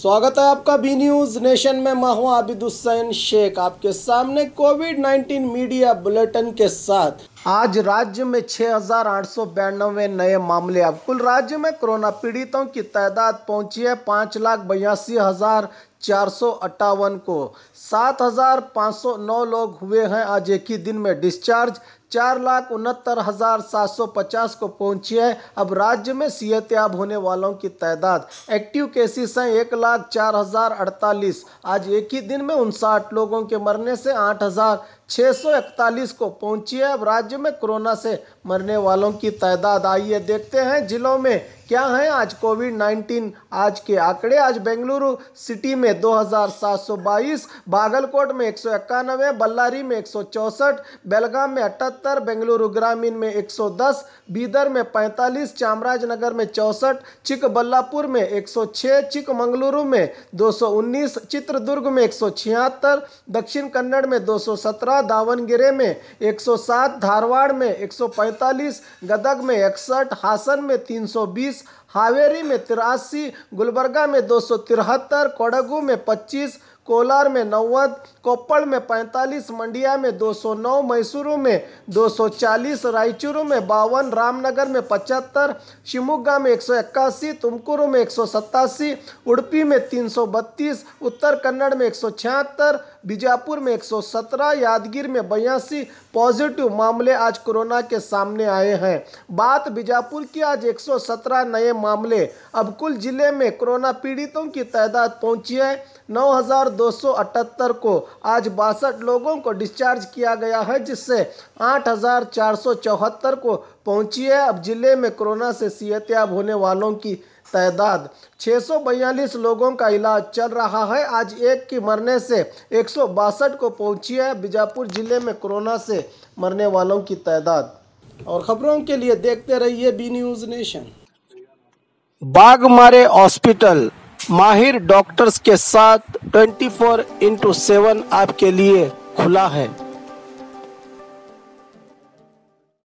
स्वागत है आपका बी न्यूज नेशन में। मैं हूं आबिद हुसैन शेख आपके सामने कोविड-19 मीडिया बुलेटिन के साथ। आज राज्य में 6,892 नए मामले। अब कुल राज्य में कोरोना पीड़ितों की तादाद पहुंची है 5,82,458 को। 7,509 लोग हुए हैं आज एक ही दिन में डिस्चार्ज। 4,69,750 को पहुंची है। अब राज्य में सेहतयाब होने वालों की तादाद, एक्टिव केसेस हैं 1,04,048। आज एक ही दिन में 59 लोगों के मरने से 8,641 को पहुंची है। अब राज्य में कोरोना से मरने वालों की तादाद, आइए देखते हैं जिलों में क्या है आज कोविड-19 आज के आंकड़े। आज बेंगलुरु सिटी में 2,722, बागलकोट में 191, बल्लारी में 164, बेलगाम में 78, बेंगलुरु ग्रामीण में 110, बीदर में 45, चामराजनगर में 64, चिकबल्लापुर में 106, चिकमंगलुरु में 219, चित्रदुर्ग में 176, दक्षिण कन्नड़ में 217, दावणगेरे में 107, धारवाड़ में 145, गदग में 61, हासन में 320, हावेरी में 83, गुलबर्गा में 273, कोडगु में 25, कोलार में 90, कोप्पल में 45, मंडिया में 209, मैसूरू में 240, रायचूरू में 52, रामनगर में 75, शिवमोगा में 181, तुमकुरू में 187, उडुपी में 332, उत्तर कन्नड़ में 176, बीजापुर में 117, यादगीर में 82 पॉजिटिव मामले आज कोरोना के सामने आए हैं। बात बीजापुर की, आज 117 नए मामले। अब कुल जिले में कोरोना पीड़ितों की तादाद पहुंची है 9,278 को। आज 62 लोगों को डिस्चार्ज किया गया है, जिससे 8,474 को पहुंची है। अब जिले में कोरोना से सेहतयाब होने वालों की तादाद 642 लोगों का इलाज चल रहा है। आज एक की मरने से 162 को पहुंची है बीजापुर जिले में कोरोना से मरने वालों की तादाद। और खबरों के लिए देखते रहिए B news nation. Baghmare hospital माहिर डॉक्टर्स के साथ 24x7 आपके लिए खुला है।